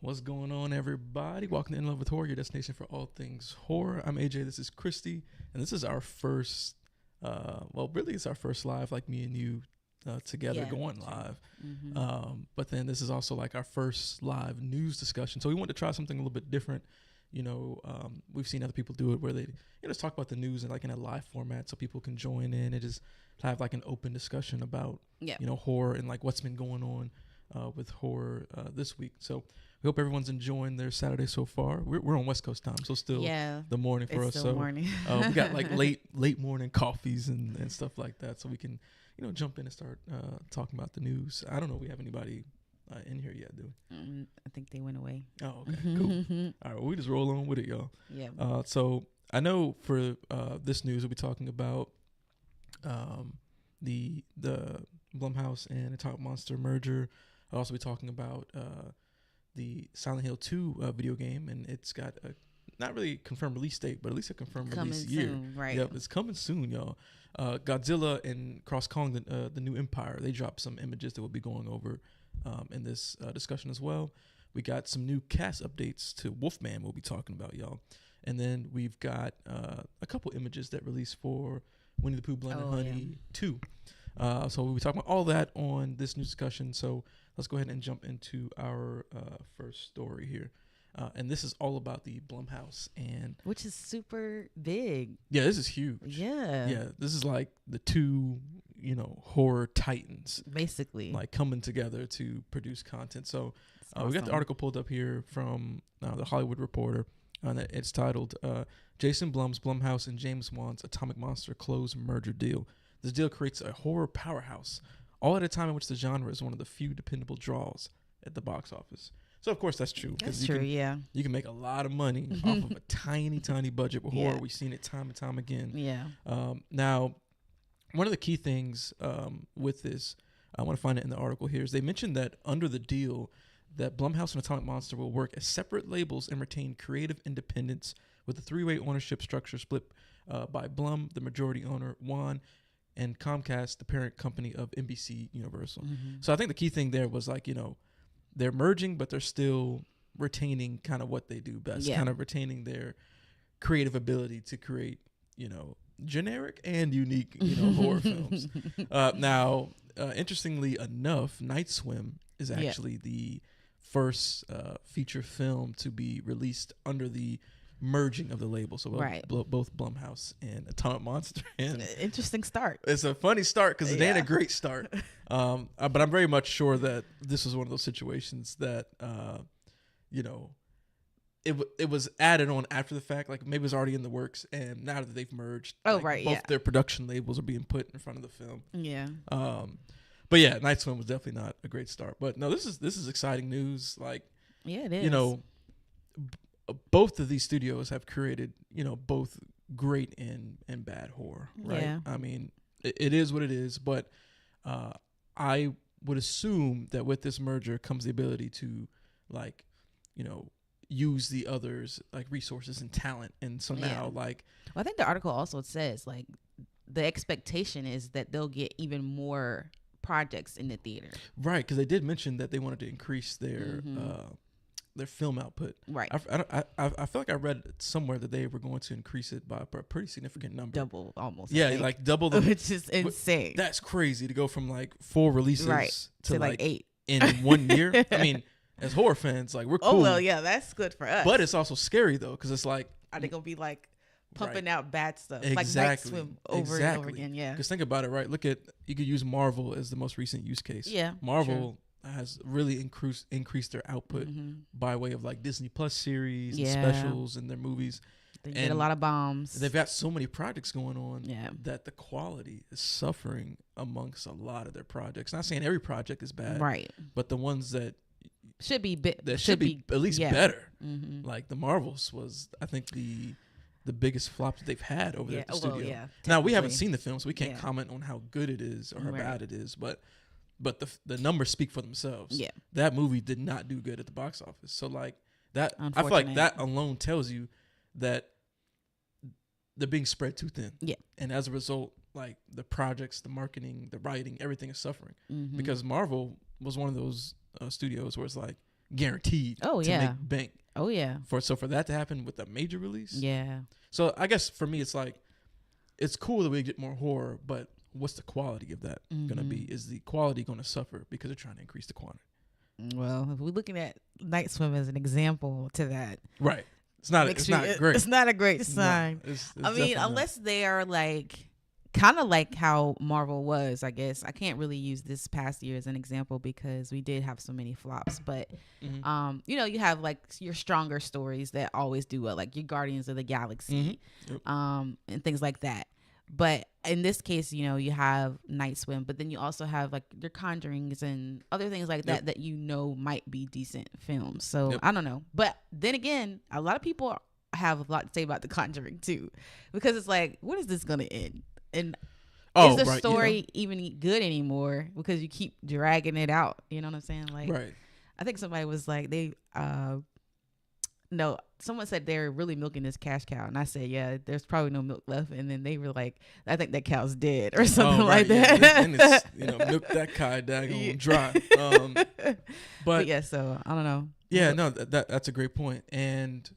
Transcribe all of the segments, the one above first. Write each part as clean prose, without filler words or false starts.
What's going on, everybody? Welcome to In Love with Horror, your destination for all things horror. I'm AJ, this is Christy, and this is our first, really it's our first live, like me and you together going live. But then this is also like our first live news discussion. So we wanted to try something a little bit different. You know, we've seen other people do it where they just talk about the news in a live format so people can join in and just have like an open discussion about, horror and like what's been going on with horror this week. So we hope everyone's enjoying their Saturday so far. We're on West Coast time, so still the morning for us. So morning. We got like late morning coffees and stuff like that, so we can jump in and start talking about the news. I don't know if we have anybody in here yet, do we? I think they went away. Oh, okay, cool. All right, well, we just roll on with it, y'all. Yeah. So I know for this news, we'll be talking about the Blumhouse and Atomic Monster merger. I'll also be talking about the Silent Hill 2 video game, and it's got a not really confirmed release date, but at least a confirmed release year. Soon, right? Yep, it's coming soon, y'all. Godzilla and Cross Kong, the new Empire, they dropped some images that we'll be going over in this discussion as well. We got some new cast updates to Wolfman we'll be talking about, y'all. And then we've got a couple images that released for Winnie the Pooh Blood and Honey 2. So we'll be talking about all that on this news discussion. So let's go ahead and jump into our first story here. And this is all about the Blumhouse, and which is super big. Yeah, this is huge. Yeah, this is like the two horror titans basically like coming together to produce content. So awesome. We got the article pulled up here from the Hollywood Reporter. It's titled Jason Blum's Blumhouse and James Wan's Atomic Monster close merger deal. This deal creates a horror powerhouse, all at a time in which the genre is one of the few dependable draws at the box office. So, of course, that's true. That's true, You can make a lot of money off of a tiny, tiny budget with horror. We've seen it time and time again. Yeah. Now, one of the key things with this, I want to find it in the article here, is they mentioned that under the deal, that Blumhouse and Atomic Monster will work as separate labels and retain creative independence with a three-way ownership structure split by Blum, the majority owner, Wan, and Comcast, the parent company of NBC Universal. So I think the key thing there was they're merging, but they're still retaining kind of what they do best, kind of retaining their creative ability to create, generic and unique, horror films. Now, interestingly enough, Night Swim is actually the first feature film to be released under the merging of the label. So both Blumhouse and Atomic Monster. And interesting start. It's a funny start because they had a great start. But I'm very much sure that this was one of those situations that, it was added on after the fact. Like maybe it was already in the works, and now that they've merged, both their production labels are being put in front of the film. Yeah. But yeah, Night Swim was definitely not a great start. But no, this is exciting news. Like, it is. Both of these studios have created, both great and bad horror, right? Yeah. I mean, it is what it is, but I would assume that with this merger comes the ability to, use the others' resources and talent, and so now Well, I think the article also says the expectation is that they'll get even more projects in the theater, right? Because they did mention that they wanted to increase their film output. Right. I feel like I read somewhere that they were going to increase it by a pretty significant number. Double, almost. Yeah, like double the. Which is insane. That's crazy to go from 4 releases to 8 in 1 year. I mean, as horror fans, we're cool. Oh well, yeah, that's good for us. But it's also scary though, because it's are they gonna be pumping out bad stuff exactly. like Night Swim over and over again? Yeah. Because think about it, right? You could use Marvel as the most recent use case. Yeah. Marvel has really increased their output by way of Disney Plus series and specials and their movies. They get a lot of bombs. They've got so many projects going on that the quality is suffering amongst a lot of their projects. Not saying every project is bad, right? But the ones that should be should be at least better. Like the Marvels was, I think, the biggest flop that they've had over there at the studio. Now we haven't seen the film, so we can't comment on how good it is or how bad it is, but the numbers speak for themselves. Yeah. That movie did not do good at the box office. So that, I feel like that alone tells you that they're being spread too thin. Yeah. And as a result, the projects, the marketing, the writing, everything is suffering because Marvel was one of those studios where it's guaranteed Oh, to yeah. make bank. Oh yeah. For that to happen with a major release. Yeah. So I guess for me, it's like, it's cool that we get more horror, but what's the quality of that gonna be? Is the quality gonna suffer because they're trying to increase the quantity? Well, if we're looking at Night Swim as an example to that, Right. It's not great. It's not a great sign. No, it's I mean, unless they are like kind of like how Marvel was, I guess. I can't really use this past year as an example because we did have so many flops. But, you know, you have like your stronger stories that always do well, like your Guardians of the Galaxy, and things like that. But in this case, you know, you have Night Swim, but then you also have like your Conjurings and other things like that that you know might be decent films. So I don't know. But then again, a lot of people have a lot to say about The Conjuring too, because it's like, when is this going to end? And is the story even good anymore? Because you keep dragging it out. You know what I'm saying? Like, I think somebody was like, someone said they're really milking this cash cow, and I said, yeah, there's probably no milk left. And then they were like, I think that cow's dead or something like that. And it's, you know, milk that cow daggone dry. But yeah, so I don't know. Yeah, no, that's a great point. And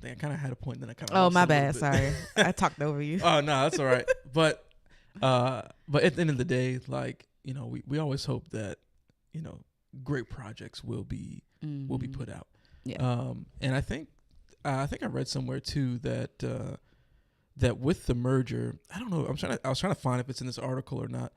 I kind of had a point, then I kind of oh, my bad, sorry, I talked over you. Oh no, that's all right. But at the end of the day, like, you know, we always hope that, you know, great projects will be put out. Yeah. And I think I read somewhere too that that with the merger, I don't know, I was trying to find if it's in this article or not,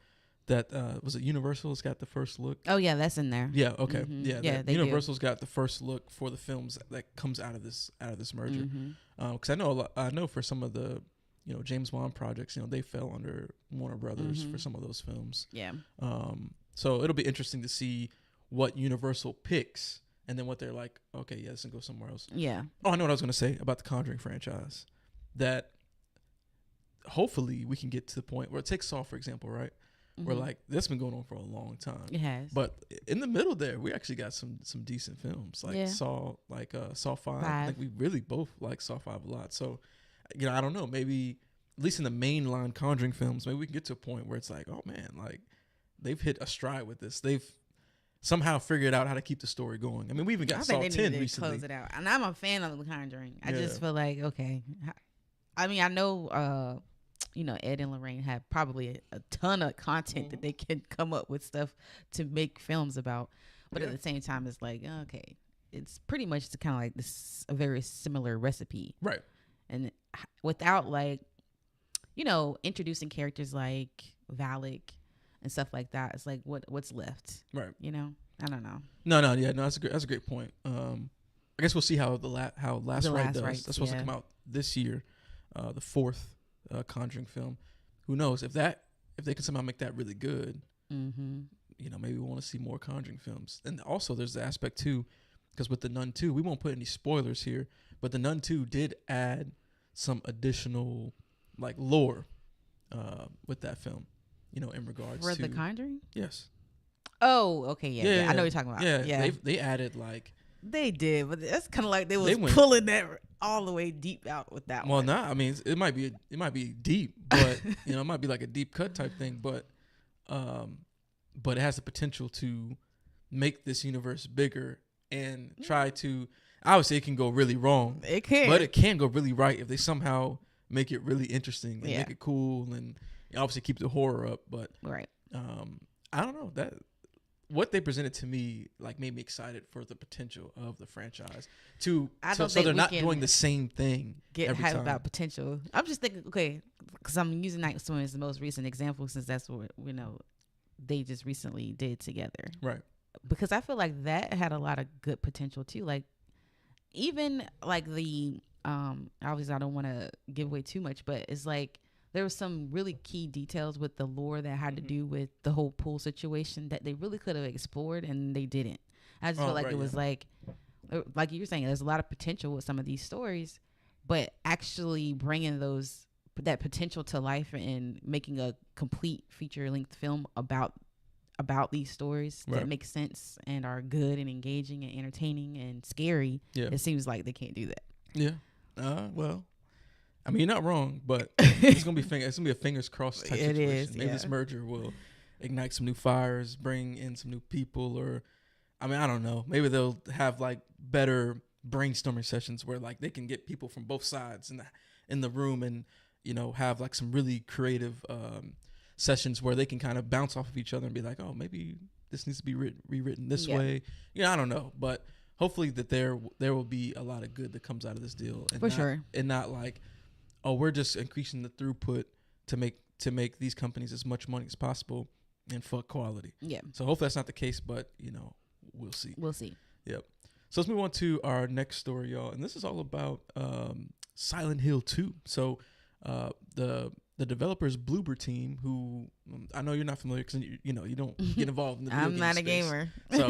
that was it Universal's got the first look. Oh yeah, that's in there. Yeah, okay. Yeah, Universal's got the first look for the films that comes out of this merger. Because I know for some of the, you know, James Bond projects, you know, they fell under Warner Brothers for some of those films. Yeah. So it'll be interesting to see what Universal picks, and then what they're like, okay, yeah, this can go somewhere else. Yeah. Oh, I know what I was going to say about the Conjuring franchise. That hopefully we can get to the point where, take Saw, for example, right? Where, like, that's been going on for a long time. It has. But in the middle there, we actually got some decent films. Like Saw 5. I think we really both like Saw 5 a lot. So, you know, I don't know. Maybe, at least in the mainline Conjuring films, maybe we can get to a point where it's like, oh, man, like, they've hit a stride with this. They've somehow figured out how to keep the story going. I mean, we even got Saw 10 recently. Close it out. And I'm a fan of The Conjuring. I just feel like, okay. I mean, I know, you know, Ed and Lorraine have probably a ton of content that they can come up with stuff to make films about. But at the same time, it's like, okay, it's pretty much kind of like this, a very similar recipe. Right. And without, like, you know, introducing characters like Valak and stuff like that, it's like, what's left? Right. You know? I don't know. No, that's a great point. I guess we'll see how Last Rite does. That's supposed to come out this year, the fourth Conjuring film. Who knows if they can somehow make that really good? You know, maybe we want to see more Conjuring films. And also, there's the aspect too, because with the Nun 2, we won't put any spoilers here, but the Nun 2 did add some additional, like, lore with that film. You know, in regards to The Conjuring. Yes. Oh, okay, yeah. I know what you're talking about. Yeah. They added, like. They did, but that's kind of like they was pulling that all the way deep out with that one. Well, I mean, it might be deep, but you know, it might be like a deep cut type thing, but it has the potential to make this universe bigger and try to. Obviously, it can go really wrong. It can, but it can go really right if they somehow make it really interesting and make it cool, and obviously keep the horror up. But right, I don't know that. What they presented to me, like, made me excited for the potential of the franchise. So they're not doing the same thing every time. About potential. I'm just thinking, okay, because I'm using Night Swim as the most recent example, since that's what, you know, they just recently did together. Right. Because I feel like that had a lot of good potential too. Like, even like the obviously I don't want to give away too much, but it's like there was some really key details with the lore that had to do with the whole pool situation that they really could have explored, and they didn't. I just feel like it was like you were saying, there's a lot of potential with some of these stories, but actually bringing that potential to life and making a complete feature-length film about these stories that make sense and are good and engaging and entertaining and scary. Yeah. It seems like they can't do that. Yeah. Well, I mean, you're not wrong, but it's gonna be a fingers crossed type situation. Maybe this merger will ignite some new fires, bring in some new people, or I mean, I don't know. Maybe they'll have like better brainstorming sessions where like they can get people from both sides in the room and have like some really creative sessions where they can kind of bounce off of each other and be like, oh, maybe this needs to be rewritten this way. I don't know, but hopefully that there will be a lot of good that comes out of this deal, and and not like, oh, we're just increasing the throughput to make these companies as much money as possible and fuck quality. Yeah. So hopefully that's not the case, but we'll see. We'll see. Yep. So let's move on to our next story, y'all, and this is all about Silent Hill 2. So the developers Bloober team, who I know you're not familiar because you don't get involved in the video I'm not a space. gamer, so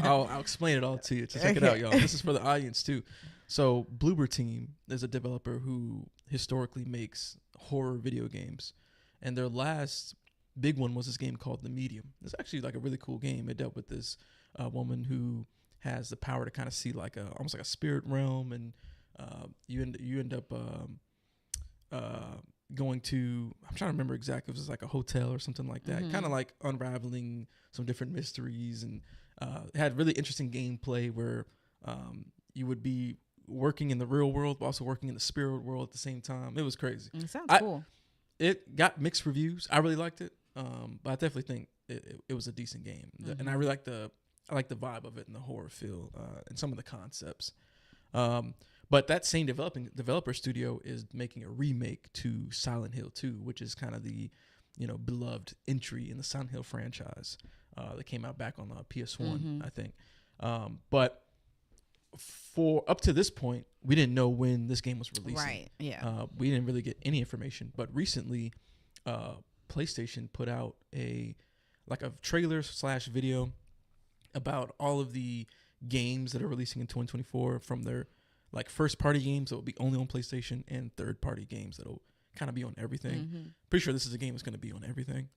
I'll explain it all to you. So check it out, y'all. This is for the audience too. So Bloober team is a developer who historically makes horror video games, and their last big one was this game called The Medium. It's actually like a really cool game. It dealt with this woman who has the power to kind of see like almost like a spirit realm, and you end up going to, I'm trying to remember exactly if it was like a hotel or something like that, kind of like unraveling some different mysteries, and it had really interesting gameplay where you would be working in the real world but also working in the spirit world at the same time. It was crazy. It sounds cool. It got mixed reviews. I really liked it, but I definitely think it was a decent game, and I really like the vibe of it and the horror feel and some of the concepts. But that same developer studio is making a remake to Silent Hill 2, which is kind of the beloved entry in the Silent Hill franchise that came out back on PS1, I think. But for up to this point, we didn't know when this game was releasing. Right. Yeah. We didn't really get any information. But recently, PlayStation put out a trailer / video about all of the games that are releasing in 2024 from their like first party games that will be only on PlayStation and third party games that'll kind of be on everything. Pretty sure this is a game that's going to be on everything.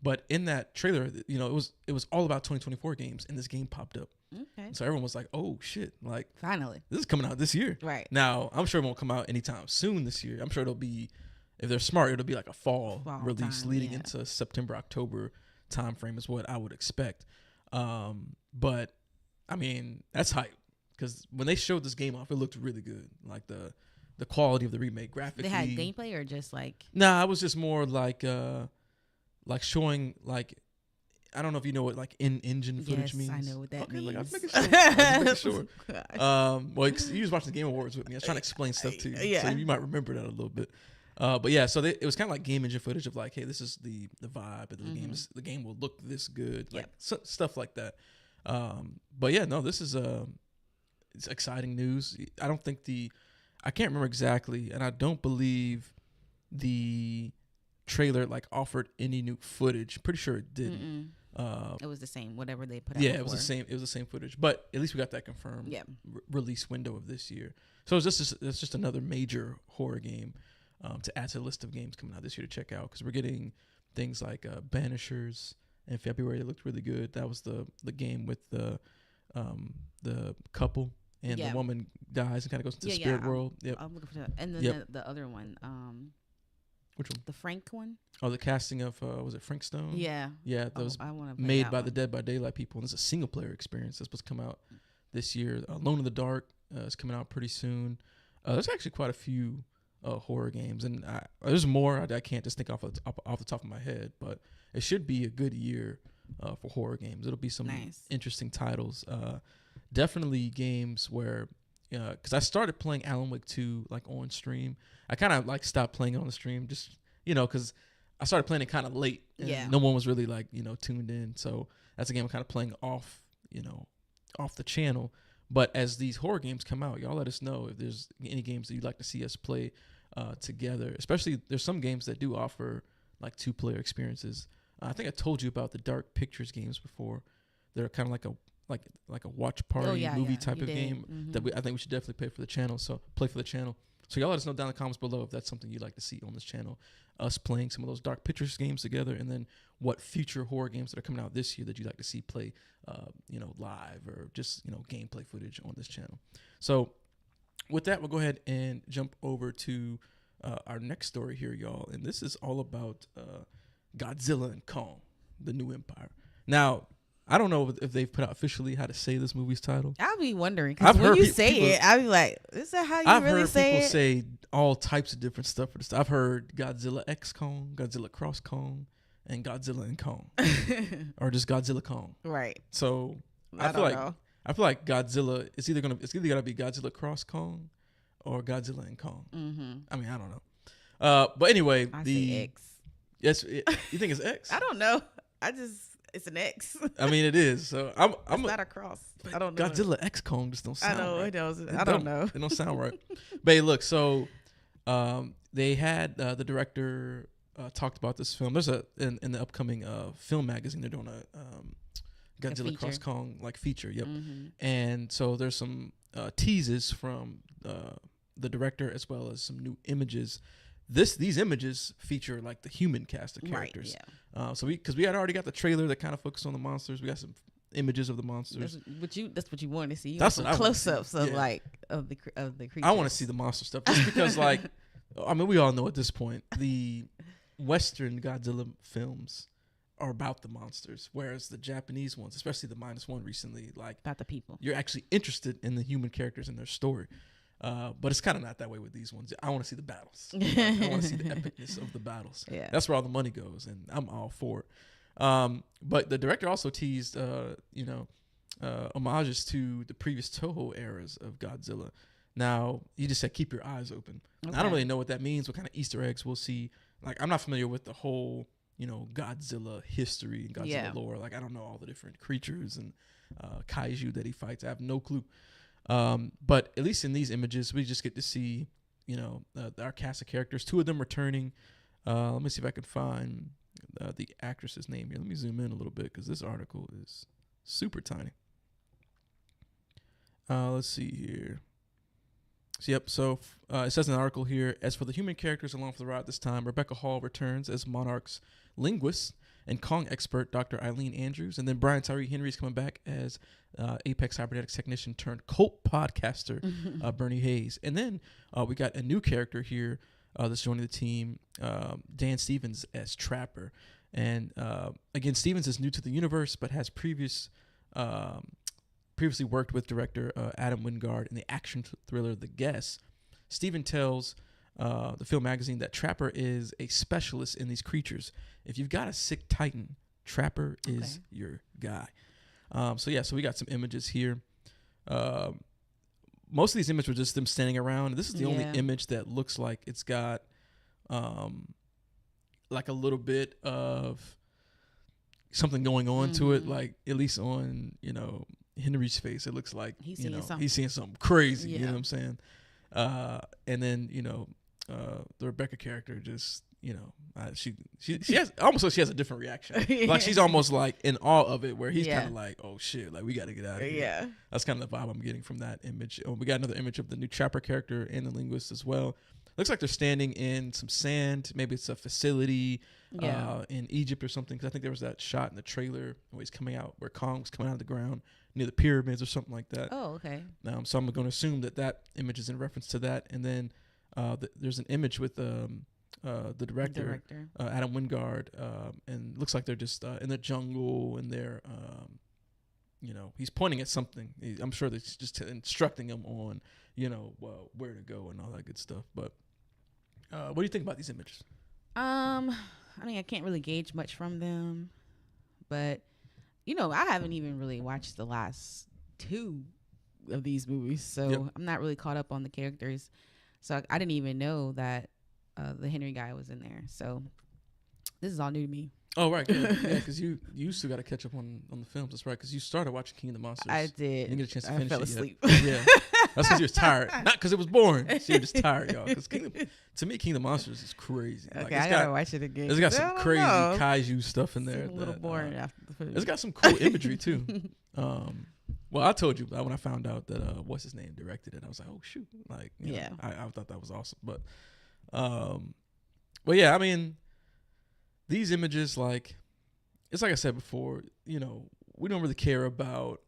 But in that trailer, it was all about 2024 games, and this game popped up. Okay. So everyone was like, "Oh shit! Like finally, this is coming out this year." Right. Now, I'm sure it won't come out anytime soon this year. I'm sure it'll be, if they're smart, it'll be like a fall release leading into September, October time frame is what I would expect. But I mean, that's hype, because when they showed this game off, it looked really good. Like the quality of the remake graphically. They had gameplay or just like? Nah, it was just more like showing like, I don't know if you know what like in-engine footage means. Yes, I know what that means. Like, I was making sure. Well, you was watching the Game Awards with me. I was trying to explain stuff to you, so you might remember that a little bit. But yeah, so it was kind of like game engine footage of like, hey, this is the vibe of the game. The game will look this good, like stuff like that. But yeah, no, this is it's exciting news. I can't remember exactly, and I don't believe the trailer like offered any new footage. Pretty sure it didn't. It was the same, whatever they put out. Yeah, before. It was the same footage, but at least we got that confirmed. Yeah, release window of this year. So it's just another major horror game to add to the list of games coming out this year to check out, because we're getting things like Banishers in February. It looked really good. That was the game with the couple and the woman dies and kind of goes into the spirit world. Yep. I'm looking for that. And then the other one. Which one? The Frank one. Oh, the casting of was it Frank Stone? Yeah. Yeah, that was made by the Dead by Daylight people, and it's a single player experience. That's supposed to come out this year. Alone in the Dark is coming out pretty soon. There's actually quite a few horror games, and there's more. I can't just think off the top of my head, but it should be a good year for horror games. It'll be some interesting titles. Definitely games where, because I started playing Alan Wake 2 like on stream. I kind of like stopped playing it on the stream, just because I started playing it kind of late. And no one was really like tuned in. So that's a game I'm kind of playing off the channel. But as these horror games come out, y'all let us know if there's any games that you'd like to see us play together. Especially there's some games that do offer like 2-player experiences. I think I told you about the Dark Pictures games before. They're kind of like a watch party movie type of game that I think we should definitely play for the channel. So y'all let us know down in the comments below if that's something you'd like to see on this channel. Us playing some of those Dark Pictures games together, and then what future horror games that are coming out this year that you'd like to see play, live, or just gameplay footage on this channel. So with that, we'll go ahead and jump over to our next story here, y'all, and this is all about Godzilla and Kong, the New Empire. Now, I don't know if they've put out officially how to say this movie's title. I'll be wondering because when you say it, I'll be like, "Is that how you really say it?" I've heard people say all types of different stuff for this. I've heard Godzilla X Kong, Godzilla Cross Kong, and Godzilla and Kong, or just Godzilla Kong. Right. So I feel like Godzilla it's either gonna be Godzilla Cross Kong or Godzilla and Kong. Mm-hmm. I mean, I don't know. But anyway, I say X. Yes, you think it's X? I don't know. It's an X. I mean, it is. So I'm not a cross. I don't know. Godzilla X Kong just don't sound. I know right. it doesn't. I don't know. It don't sound right. But hey, look, so they had the director talked about this film. There's in the upcoming film magazine they're doing a Godzilla Cross Kong like feature. Yep. Mm-hmm. And so there's some teases from the director as well as some new images. These images feature like the human cast of characters. Right, yeah. So because we had already got the trailer that kind of focused on the monsters. We got some images of the monsters. That's what you wanted to see. You that's want some close-ups of like of the creatures. I want to see the monster stuff just because like I mean we all know at this point the Western Godzilla films are about the monsters, whereas the Japanese ones, especially the -1 recently, like about the people. You're actually interested in the human characters and their story. But it's kind of not that way with these ones. I want to see the battles. Like, I want to see the epicness of the battles. Yeah. That's where all the money goes, and I'm all for it. But the director also teased, homages to the previous Toho eras of Godzilla. Now, he just said, keep your eyes open. Okay. I don't really know what that means, what kind of Easter eggs we'll see. Like, I'm not familiar with the whole, Godzilla history and Godzilla lore. Like, I don't know all the different creatures and kaiju that he fights. I have no clue. But at least in these images, we just get to see, our cast of characters. 2 of them returning. Let me see if I can find the actress's name here. Let me zoom in a little bit because this article is super tiny. Let's see here. So it says in the article here, as for the human characters along for the ride this time, Rebecca Hall returns as Monarch's linguist and Kong expert Dr. Eileen Andrews. And then Brian Tyree Henry is coming back as Apex Cybernetics technician turned cult podcaster Bernie Hayes. And then we got a new character here that's joining the team, Dan Stevens as Trapper. And again, Stevens is new to the universe, but has previously worked with director Adam Wingard in the action thriller The Guest. Steven tells the film magazine that Trapper is a specialist in these creatures. If you've got a sick Titan, Trapper is your guy. So we got some images here. Most of these images were just them standing around. This is the only image that looks like it's got like a little bit of something going on to it. Like at least on, Henry's face, it looks like he's seeing something crazy. You know what I'm saying? And then the Rebecca character just she has a different reaction. Like she's almost like in awe of it, where he's kind of like, oh shit, like we got to get out of here. Yeah, that's kind of the vibe I'm getting from that image. We got another image of the new Trapper character and the linguist as well. Looks like they're standing in some sand. Maybe it's a facility in Egypt or something. Because I think there was that shot in the trailer where he's coming out, where Kong's coming out of the ground near the pyramids or something like that. Oh, okay. So I'm going to assume that image is in reference to that. And then there's an image with the director. Adam Wingard, and looks like they're just in the jungle, and they're he's pointing at something. I'm sure that he's just instructing them on where to go and all that good stuff. But what do you think about these images? I mean, I can't really gauge much from them, but I haven't even really watched the last 2 of these movies, so I'm not really caught up on the characters. So I didn't even know that the Henry guy was in there. So this is all new to me. Oh, right. Yeah, because you still got to catch up on the films. That's right, because you started watching King of the Monsters. I did. You didn't get a chance to finish it. I fell asleep. Yeah. That's because you was tired. Not because it was boring. So you're just tired, y'all. Because to me, King of the Monsters is crazy. Okay, I got to watch it again. It's got some crazy kaiju stuff in there. It's a little boring after the film. It's got some cool imagery, too. Well, I told you when I found out that what's his name directed it, I was like, oh shoot, like I thought that was awesome. But yeah, I mean, these images, like it's like I said before, we don't really care about.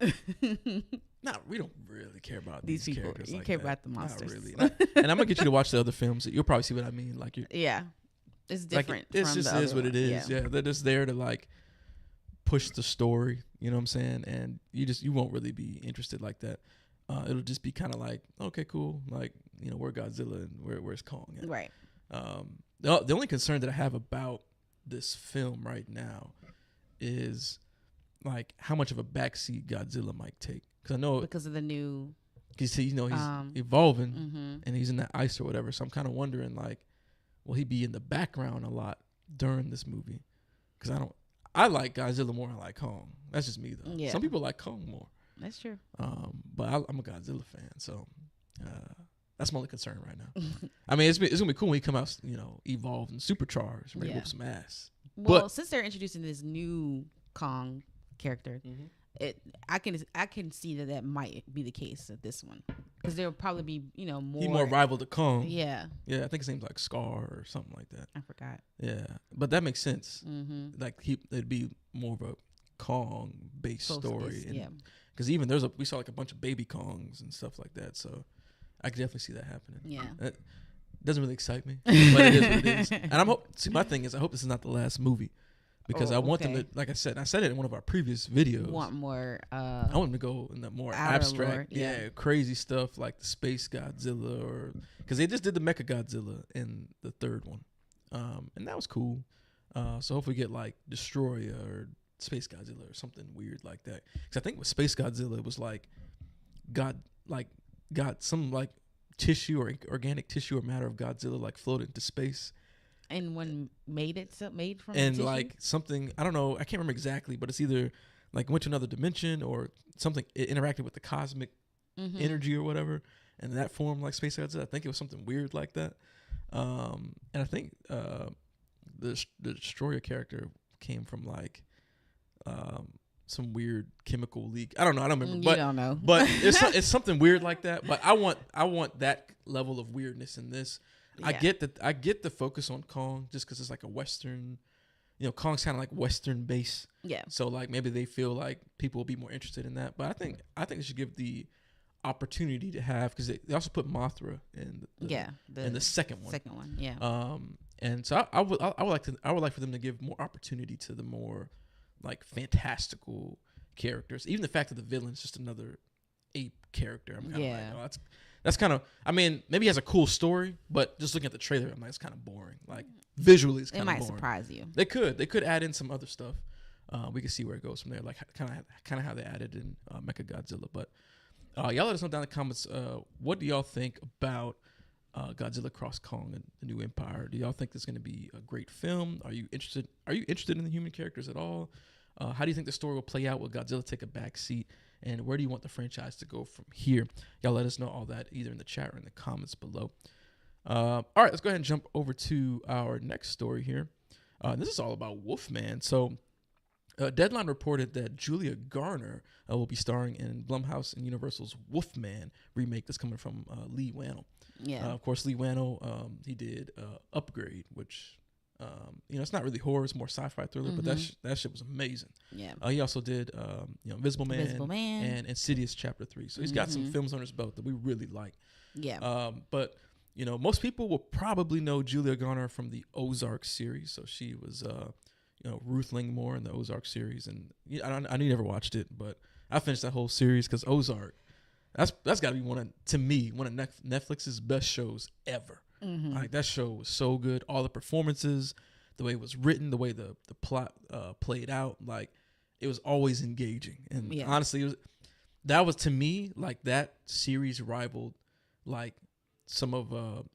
We don't really care about these people. Characters. You like care that. about the monsters. Not really. And I'm gonna get you to watch the other films. You'll probably see what I mean. Like it's different. Like it just is what it is. Yeah, they're just there to like push the story. You know what I'm saying? And you won't really be interested like that. It'll just be kind of like, okay, cool. Like, you know, we're Godzilla and where's Kong at? Right. The only concern that I have about this film right now is like how much of a backseat Godzilla might take. Because I know because of the new. Because he's evolving Mm-hmm. and he's in that ice or whatever. So I'm kind of wondering, like, will he be in the background a lot during this movie? Because I like Godzilla more than I like Kong. That's just me though. Yeah. Some people like Kong more. That's true. But I'm a Godzilla fan, so that's my only concern right now. I mean, it's gonna be cool when he come out, you know, evolved and supercharged, ready to whoop some ass. Well, since they're introducing this new Kong character, I can see that might be the case of this one, because there will probably be, you know, more. He more rival to Kong. Yeah. Yeah, I think his name's like Scar or something like that. I forgot. Yeah, but that makes sense. Mm-hmm. Like it'd be more of a Kong based story. Yeah. Because even we saw like a bunch of baby Kongs and stuff like that, so I could definitely see that happening. Yeah. That doesn't really excite me, but it is what it is. And my thing is, I hope this is not the last movie, because I want them to, like I said it in one of our previous videos. Want more? I want them to go in the more abstract, crazy stuff like the Space Godzilla, or because they just did the Mecha Godzilla in the third one, and that was cool. So hopefully we get like Destroyer or Space Godzilla or something weird like that. Because I think with Space Godzilla, it was like got some like tissue or organic tissue or matter of Godzilla like floated into space. And when made from and tissue? Like something, I don't know, I can't remember exactly, but it's either like went to another dimension or something. It interacted with the cosmic energy or whatever, and that formed like Space Godzilla. I think it was something weird like that. And I think the Destroyer character came from like some weird chemical leak. I don't know. I don't remember. You don't know. But it's something weird like that. But I want that level of weirdness in this. Yeah. I get the focus on Kong just because it's like a Western, you know, Kong's kind of like Western base. Yeah. So like maybe they feel like people will be more interested in that. But I think they should give the opportunity to have, because they also put Mothra in the second one. Second one. Yeah. And so I would like for them to give more opportunity to the more like fantastical characters. Even the fact that the villain's just another ape character, I'm kind of like, oh, that's kind of, I mean, maybe he has a cool story, but just looking at the trailer, I'm like, it's kind of boring. Like visually, it's kind of boring. It might surprise you. They could add in some other stuff. We can see where it goes from there, like kind of how they added in Mecha Godzilla. But y'all let us know down in the comments. What do y'all think about Godzilla Cross Kong and the New Empire? Do y'all think this is going to be a great film? Are you interested in the human characters at all? How do you think the story will play out? Will Godzilla take a back seat? And where do you want the franchise to go from here? Y'all let us know all that either in the chat or in the comments below. All right, let's go ahead and jump over to our next story here. This is all about Wolfman. So Deadline reported that Julia Garner will be starring in Blumhouse and Universal's Wolfman remake that's coming from Lee Wannell. Yeah. Of course, Lee Wannell, he did Upgrade, which, it's not really horror, it's more sci-fi thriller, but that shit was amazing. Yeah. He also did, Invisible Man and Insidious Chapter 3. So he's got some films on his belt that we really like. Yeah. But, most people will probably know Julia Garner from the Ozark series. So she was, Ruth Langmore in the Ozark series. And I never watched it, but I finished that whole series because Ozark, that's got to be one of Netflix's best shows ever. Like that show was so good. All the performances, the way it was written, the way the plot played out, like it was always engaging. And honestly, that was to me like that series rivaled like some of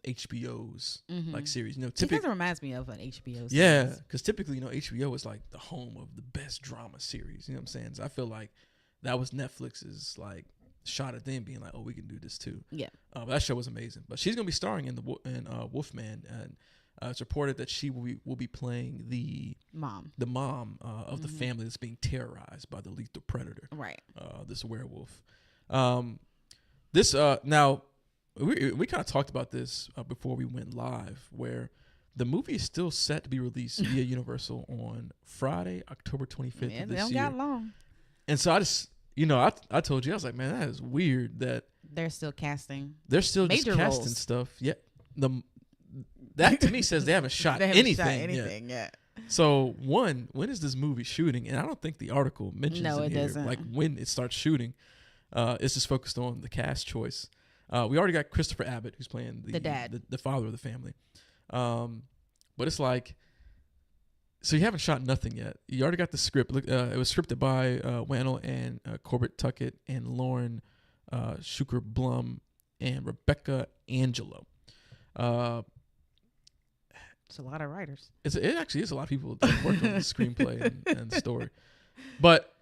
HBO's like series. Typically it reminds me of an HBO series. Yeah, because typically HBO is like the home of the best drama series. You know what I'm saying? So I feel like that was Netflix's like shot at them being like, oh, we can do this too. Yeah. But that show was amazing. But she's gonna be starring in Wolfman, and it's reported that she will be playing the mom of the family that's being terrorized by the lethal predator. Right. This werewolf. Now we kind of talked about this before we went live, where the movie is still set to be released via Universal on Friday, October 25th of this year. They don't got long. And so I just. I told you, I was like, man, that is weird that they're still casting. They're still just casting roles. Stuff. Yeah. That to me says they haven't shot anything yet. So when is this movie shooting? And I don't think the article mentions No, it it here, doesn't. like when it starts shooting. It's just focused on the cast choice. We already got Christopher Abbott, who's playing The dad. the father of the family. But it's like, so you haven't shot nothing yet. You already got the script. Look, it was scripted by Wannell and Corbett Tuckett and Lauren Schuker Blum and Rebecca Angelo. It's a lot of writers. It actually is a lot of people that worked on the screenplay and the story. But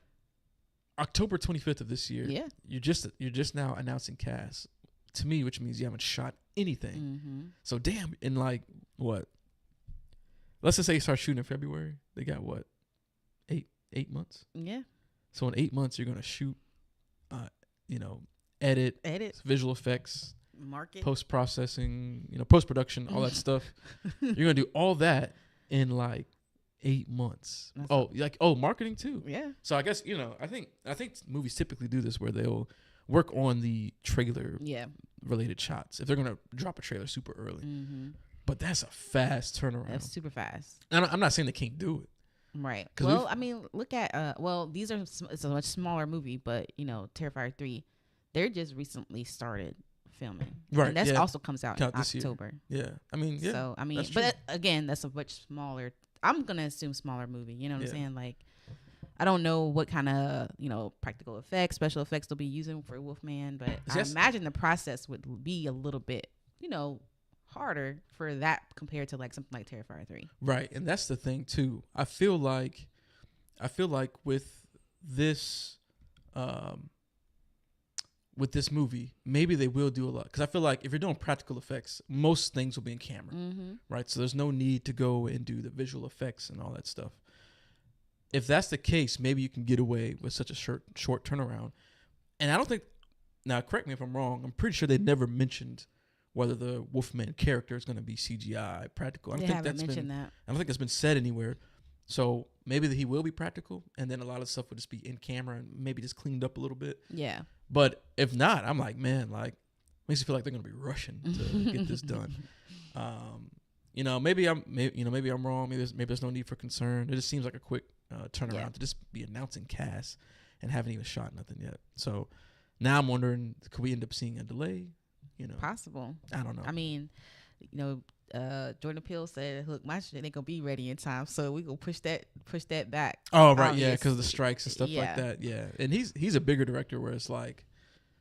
October 25th of this year, Yeah. you're just now announcing cast to me, which means you haven't shot anything. Mm-hmm. So damn, in like what? Let's just say you start shooting in February. They got what? 8 months. Yeah. So in 8 months, you're gonna shoot, edit, visual effects, market, post processing, post production, all that stuff. You're gonna do all that in like 8 months. Marketing too. Yeah. So I guess I think movies typically do this where they'll work on the trailer related shots if they're gonna drop a trailer super early. Mm-hmm. But that's a fast turnaround. That's super fast. And I'm not saying they can't do it. Right. Well, I mean, look at it's a much smaller movie, but Terrifier 3, they're just recently started filming. Right. And that also comes out in October. Yeah. I mean, yeah. So but again, that's a much smaller. I'm gonna assume smaller movie. You know what I'm saying? Like, I don't know what kind of practical effects, special effects they'll be using for Wolfman, but I imagine the process would be a little bit harder for that compared to like something like Terrifier 3. Right. And that's the thing too. I feel like with this movie, maybe they will do a lot, because I feel like if you're doing practical effects, most things will be in camera, right? So there's no need to go and do the visual effects and all that stuff. If that's the case, maybe you can get away with such a short turnaround. And I don't think, now correct me if I'm wrong, I'm pretty sure they never mentioned whether the Wolfman character is going to be CGI, practical. I don't think that's been said anywhere. So maybe he will be practical, and then a lot of stuff will just be in camera and maybe just cleaned up a little bit. Yeah. But if not, I'm like, man, like, makes me feel like they're going to be rushing to get this done. Maybe I'm wrong. Maybe there's no need for concern. It just seems like a quick turnaround to just be announcing cast and haven't even shot nothing yet. So now I'm wondering, could we end up seeing a delay? Possible. I don't know. I mean, Jordan Peele said, "Look, my shit ain't gonna be ready in time, so we gonna push that back." Oh right, yeah, because of the strikes and stuff like that. Yeah, and he's a bigger director, where it's like,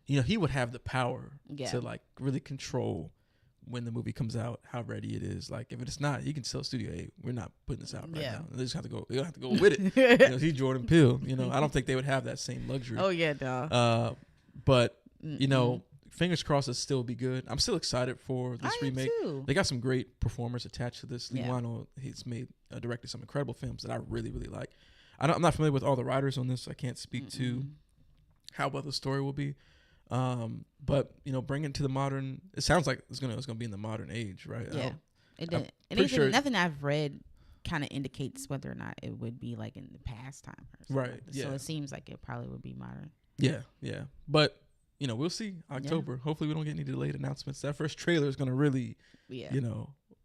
he would have the power to like really control when the movie comes out, how ready it is. Like if it's not, he can tell studio, "Hey, we're not putting this out right now." They just have to go. They have to go with it. He's Jordan Peele. I don't think they would have that same luxury. Oh yeah, dog. But fingers crossed it still be good. I'm still excited for this remake. Too. They got some great performers attached to this. Lee Wannell, he's directed some incredible films that I really, really like. I'm not familiar with all the writers on this. So I can't speak to how well the story will be. But bring it to the modern. It sounds like it's gonna be in the modern age, right? Yeah, nothing I've read kind of indicates whether or not it would be like in the past time. Right. Like so it seems like it probably would be modern. Yeah. Yeah. But we'll see October. Yeah. Hopefully we don't get any delayed announcements. That first trailer is going to really,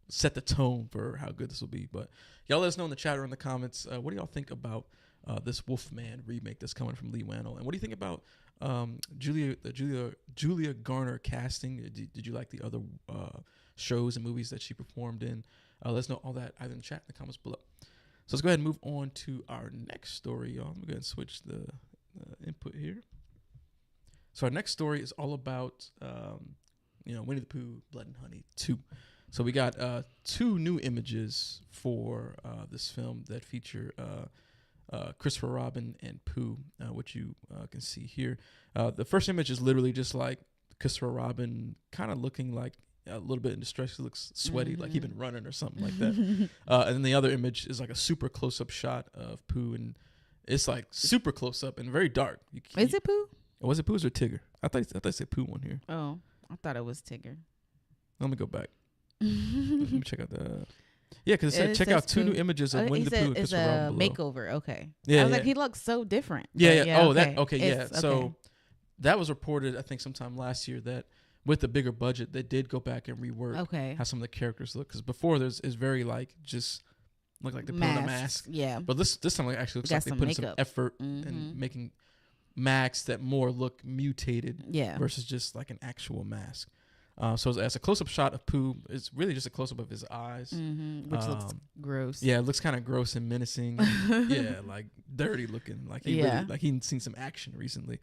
set the tone for how good this will be. But y'all let us know in the chat or in the comments, what do y'all think about this Wolfman remake that's coming from Lee Wannell? And what do you think about Julia Garner casting? Did you like the other shows and movies that she performed in? Let us know all that either in the chat or in the comments below. So let's go ahead and move on to our next story, y'all. I'm going to go ahead and switch the input here. So our next story is all about, Winnie the Pooh, Blood and Honey 2. So we got 2 new images for this film that feature Christopher Robin and Pooh, which you can see here. The first image is literally just like Christopher Robin kind of looking like a little bit in distress. He looks sweaty, like he'd been running or something like that. And then the other image is like a super close-up shot of Pooh, and it's like super close-up and very dark. Is it Pooh? Was it Pooh or Tigger? I thought it said Pooh one here. Oh, I thought it was Tigger. Let me go back. Let me check out the. Yeah, because it said check out 2 new images of Winnie the Pooh. It's a makeover. Okay. Yeah, I was like, he looks so different. Yeah. Oh, that. Okay. Yeah. So that was reported, I think, sometime last year that with the bigger budget, they did go back and rework how some of the characters look. Because before is very like just look like they're putting on a mask. Yeah. But this time it actually looks like they put in some effort in making masks that more look mutated versus just like an actual mask. So as a close-up shot of Pooh, it's really just a close-up of his eyes. Which looks gross. Yeah, it looks kind of gross and menacing. Yeah, like dirty looking. Like he really, like he'd seen some action recently.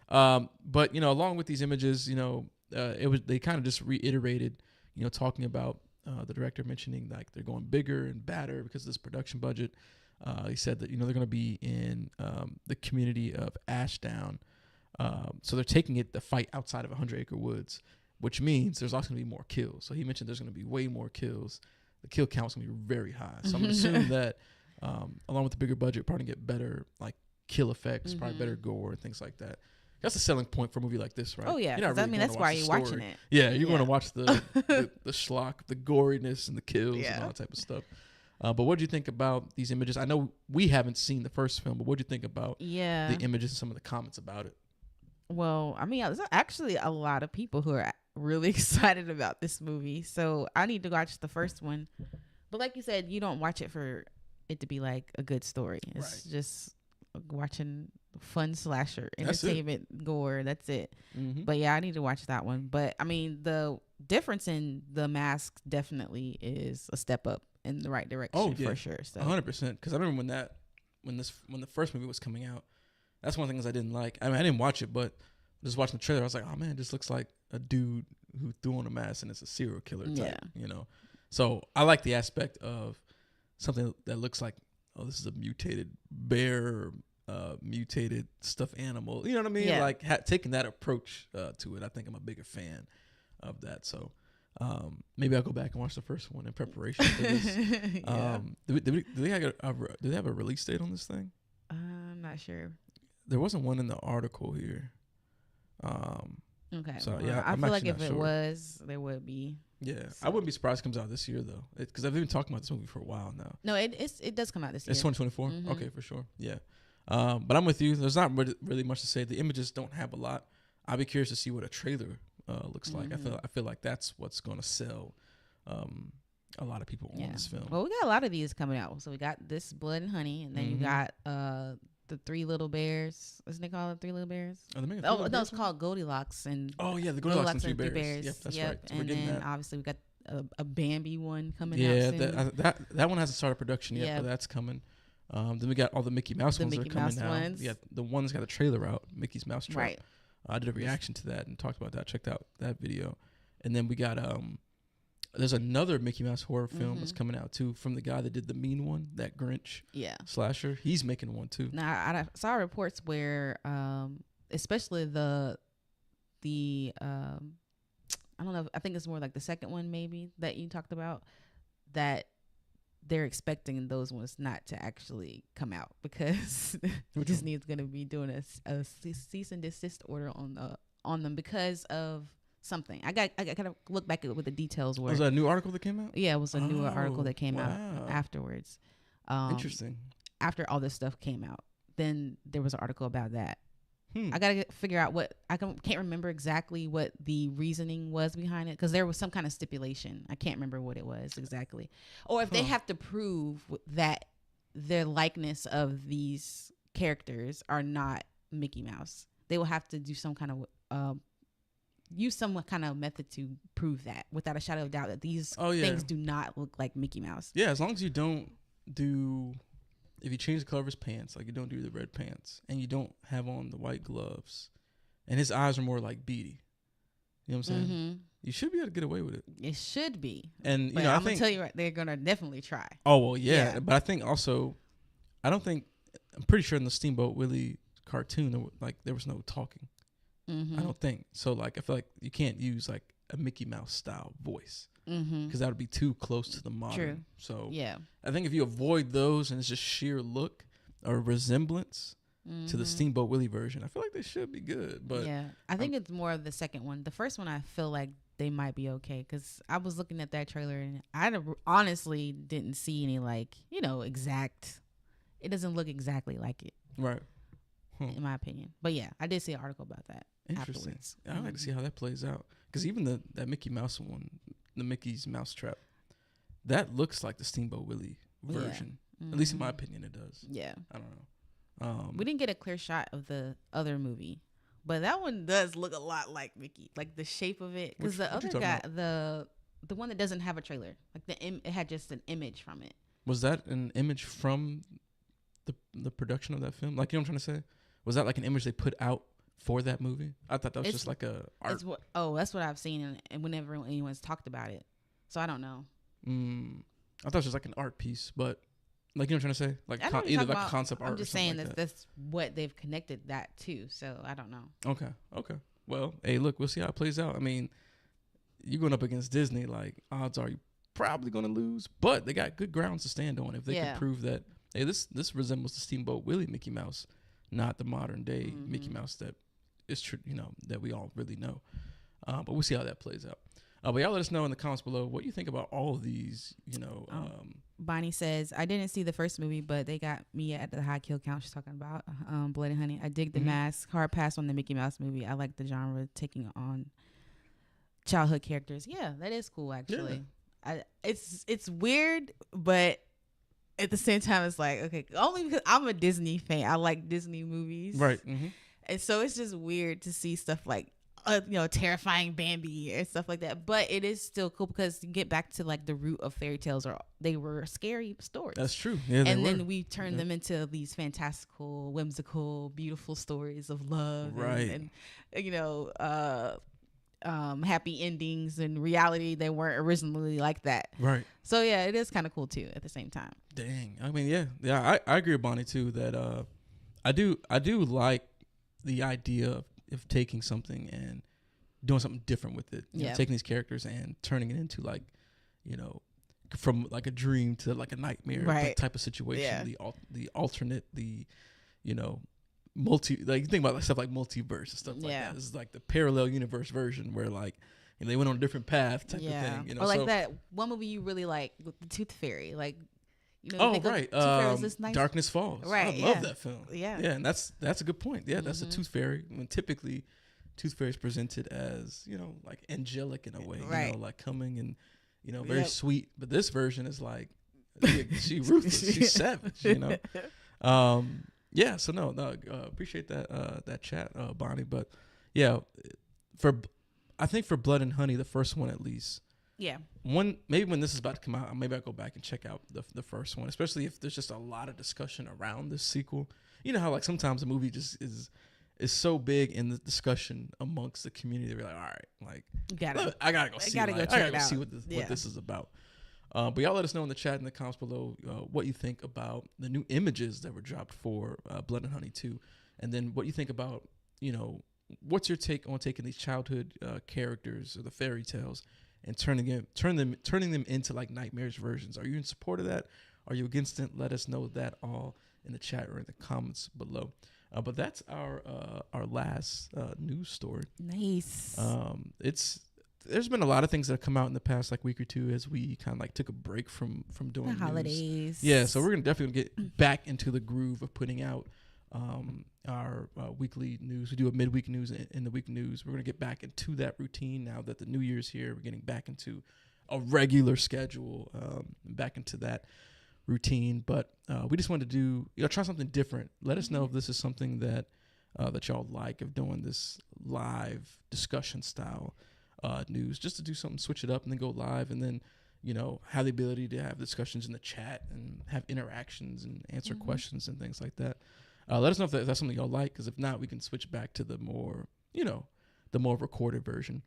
But, you know, along with these images, you know, they kind of just reiterated, you know, talking about the director mentioning like they're going bigger and badder because of this production budget. He said that, you know, they're going to be in the community of Ashdown. So they're taking the fight outside of 100 Acre Woods, which means there's also going to be more kills. So he mentioned there's going to be way more kills. The kill count's going to be very high. So I'm going to assume that along with the bigger budget, probably get better like kill effects, probably better gore and things like that. That's a selling point for a movie like this, right? Oh yeah, really I mean that's why you're watching it. Yeah, you're going to watch the schlock, the goriness, and the kills and all that type of stuff. But what do you think about these images? I know we haven't seen the first film, but what do you think about the images and some of the comments about it? Well, I mean, there's actually a lot of people who are really excited about this movie, so I need to watch the first one. But like you said, you don't watch it for it to be like a good story. It's just watching fun slasher entertainment gore. That's it. But yeah, I need to watch that one. But I mean, the difference in the mask definitely is a step up in the right direction for sure. So 100%. Because I remember when the first movie was coming out, that's one of the things I didn't like. I mean, I didn't watch it, but just watching the trailer, I was like, oh man, this looks like a dude who threw on a mask and it's a serial killer type, you know. So I like the aspect of something that looks like, oh, this is a mutated bear or mutated stuffed animal. You know what I mean? Yeah. Like taking that approach to it. I think I'm a bigger fan of that. So maybe I'll go back and watch the first one in preparation for this. Do they have a release date on this thing? I'm not sure. There wasn't one in the article here. Okay. So well, I feel like if it was, there would be. Yeah, so. I wouldn't be surprised it comes out this year though, because I've been talking about this movie for a while now. No, it does come out this year. It's 2024. Okay, for sure. Yeah, but I'm with you. There's not really much to say. The images don't have a lot. I'll be curious to see what a trailer looks like. I feel like that's what's going to sell a lot of people on this film. Well, we got a lot of these coming out. So we got this Blood and Honey, and then you got the Three Little Bears. Isn't it called Three Little Bears? No, it's called Goldilocks and the Goldilocks and Three Bears. Yep, that's right. So and then obviously we got a Bambi one coming out soon. that one hasn't started production yet, but that's coming. Then we got all the Mickey Mouse ones that are coming out. Yeah, the one's got a trailer out, Mickey's Mouse Trap. Right. I did a reaction to that and talked about that. Checked out that video, and then we got there's another Mickey Mouse horror film that's coming out too from the guy that did the Mean One, that Grinch slasher. He's making one too. Now I saw reports where, especially the I don't know. I think it's more like the second one maybe that you talked about, that they're expecting those ones not to actually come out because Disney's going to be doing a cease and desist order on them because of something. I got to look back at what the details were. Was that a new article that came out? Yeah, it was a new article that came out afterwards. Interesting. After all this stuff came out, then there was an article about that. I got to figure out what can't remember exactly what the reasoning was behind it, because there was some kind of stipulation. I can't remember what it was exactly, or if they have to prove that their likeness of these characters are not Mickey Mouse, they will have to do some kind of use some kind of method to prove that without a shadow of doubt that these things do not look like Mickey Mouse. Yeah, as long as you don't do. If you change the color of his pants, like you don't do the red pants, and you don't have on the white gloves, and his eyes are more like beady, you know what I'm saying? You should be able to get away with it. It should be. And you know, I'm gonna tell you, they're gonna definitely try. Oh well, yeah. But I think also, I'm pretty sure in the Steamboat Willie cartoon, there was no talking. I don't think so. Like I feel like you can't use like a Mickey Mouse style voice. Because that would be too close to the modern. True. So I think if you avoid those and it's just sheer look or resemblance to the Steamboat Willie version, I feel like they should be good. But I think it's more of the second one. The first one, I feel like they might be okay, because I was looking at that trailer and I honestly didn't see any exact. It doesn't look exactly like it, right? In my opinion. But yeah, I did see an article about that. Interesting. Afterwards. I'd like to see how that plays out, because even that Mickey Mouse one. The Mickey's Mouse Trap, that looks like the Steamboat Willie version. At least in my opinion, it does. Yeah. I don't know. We didn't get a clear shot of the other movie, but that one does look a lot like Mickey, like the shape of it. Because the other guy, the one that doesn't have a trailer, like it had just an image from it. Was that an image from the production of that film? Like, you know what I'm trying to say? Was that like an image they put out for that movie? I thought that was just like a art. That's what I've seen, and whenever anyone's talked about it, so I don't know. I thought it was just like an art piece, but like, you know what I'm trying to say? Like either like a concept art. I'm just saying like that's what they've connected that to. So I don't know. Okay. Well, hey, look, we'll see how it plays out. I mean, you're going up against Disney. Like, odds are you probably going to lose, but they got good grounds to stand on if they can prove that, hey, this resembles the Steamboat Willie Mickey Mouse, not the modern day Mickey Mouse that is true, that we all really know. But we'll see how that plays out. But y'all let us know in the comments below what you think about all of these, Bonnie says, I didn't see the first movie, but they got me at the high kill count she's talking about. Blood and Honey. I dig the mask. Hard pass on the Mickey Mouse movie. I like the genre taking on childhood characters. Yeah, that is cool, actually. Yeah. It's weird, but at the same time, it's like, okay, only because I'm a Disney fan. I like Disney movies. Right. And so it's just weird to see stuff like, terrifying Bambi and stuff like that, but it is still cool because you get back to like the root of fairy tales, or they were scary stories. That's true. Yeah, and then we turn them into these fantastical, whimsical, beautiful stories of love, right? And happy endings. In reality, they weren't originally like that, right? So yeah, it is kind of cool too. At the same time, dang, I mean, yeah, I agree with Bonnie too that I do like the idea of taking something and doing something different with it. You know, taking these characters and turning it into like, from like a dream to like a nightmare type of situation. Yeah. The alternate, multi, like you think about like stuff like multiverse and stuff like that. This is like the parallel universe version where like they went on a different path type of thing. Or like that one movie you really like with the Tooth Fairy, like. Right. Darkness Falls. Right. I love that film. Yeah. Yeah, and that's a good point. Yeah, that's a Tooth Fairy. When typically, Tooth Fairy is presented as like angelic in a way. Right. Like coming and very sweet. But this version is like she's ruthless. She's savage. Yeah. So no. Appreciate that chat, Bonnie. But yeah, I think for Blood and Honey, the first one at least. Yeah. Maybe when this is about to come out, maybe I'll go back and check out the first one, especially if there's just a lot of discussion around this sequel. You know how like sometimes a movie just is so big in the discussion amongst the community, they're like, all right, like I gotta go see what this is about. But y'all let us know in the chat in the comments below what you think about the new images that were dropped for Blood and Honey 2, and then what you think about what's your take on taking these childhood characters or the fairy tales and turning them into like nightmarish versions. Are you in support of that? Are you against it? Let us know that all in the chat or in the comments below. But that's our last news story. Nice. There's been a lot of things that have come out in the past like week or two as we kind of like took a break from doing the holidays. News. Yeah, so we're definitely gonna get back into the groove of putting out our weekly news. We do a midweek news in the week news. We're going to get back into that routine now that the new year's here. We're getting back into a regular schedule, back into that routine. But we just wanted to do, try something different. Let us know if this is something that y'all like, of doing this live discussion style news, just to do something, switch it up and then go live, and then have the ability to have discussions in the chat and have interactions and answer questions and things like that. Let us know if that's something y'all like, because if not, we can switch back to the more, the more recorded version.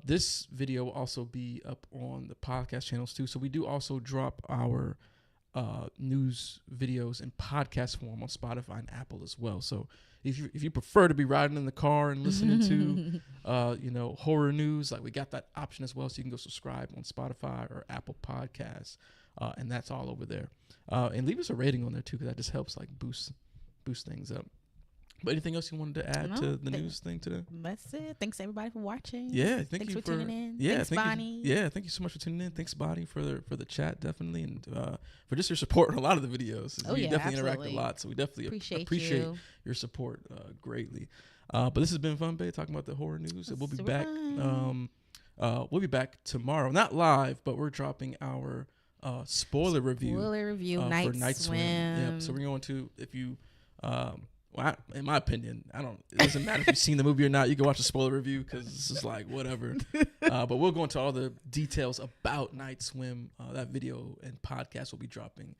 This video will also be up on the podcast channels too. So we do also drop our news videos in podcast form on Spotify and Apple as well. So if you prefer to be riding in the car and listening to horror news, like we got that option as well. So you can go subscribe on Spotify or Apple Podcasts, and that's all over there. And leave us a rating on there too, because that just helps like boost things up. But anything else you wanted to add to the news thing today? That's it. Thanks everybody for watching. Yeah, thanks for tuning in. Yeah, thanks Bonnie. Thank you so much for tuning in. Thanks Bonnie for the chat, definitely, and for just your support on a lot of the videos. We definitely interact a lot, so we definitely appreciate your support greatly. But this has been Fun Bay talking about the horror news. We'll be back. We'll be back tomorrow, not live, but we're dropping our spoiler review. Spoiler review. For Night Swim. Yep. So we're going to, if you, in my opinion, it doesn't matter if you've seen the movie or not. You can watch a spoiler review because this is like whatever. But we'll go into all the details about Night Swim. That video and podcast will be dropping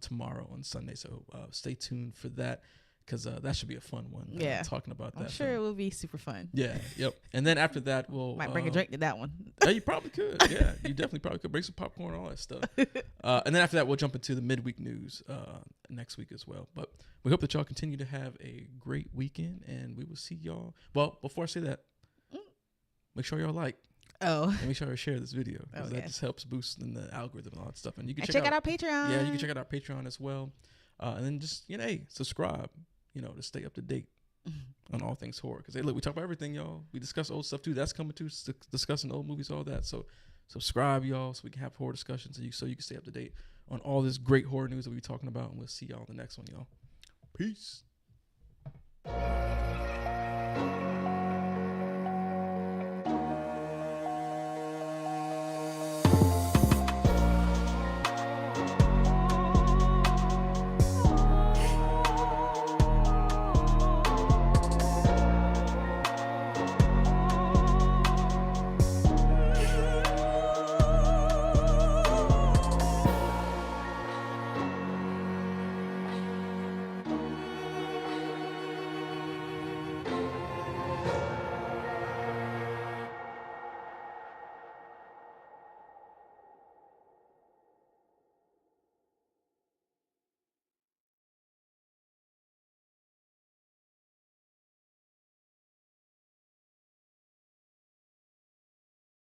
tomorrow on Sunday. So stay tuned for that. Because that should be a fun one. Talking about that. I'm sure it will be super fun. Yeah. Yep. And then after that, we'll might bring a drink to that one. Yeah, you probably could. Yeah, you definitely probably could bring some popcorn and all that stuff. And then after that, we'll jump into the midweek news next week as well. But we hope that y'all continue to have a great weekend, and we will see y'all. Well, before I say that, make sure y'all like. And make sure you share this video because that just helps boost in the algorithm and all that stuff. And you can check out our Patreon. Yeah, you can check out our Patreon as well. And then just subscribe. To stay up to date on all things horror. Because, hey, look, we talk about everything, y'all. We discuss old stuff, too. That's coming, too, discussing old movies, all that. So, subscribe, y'all, so we can have horror discussions so you can stay up to date on all this great horror news that we're talking about. And we'll see y'all in the next one, y'all. Peace.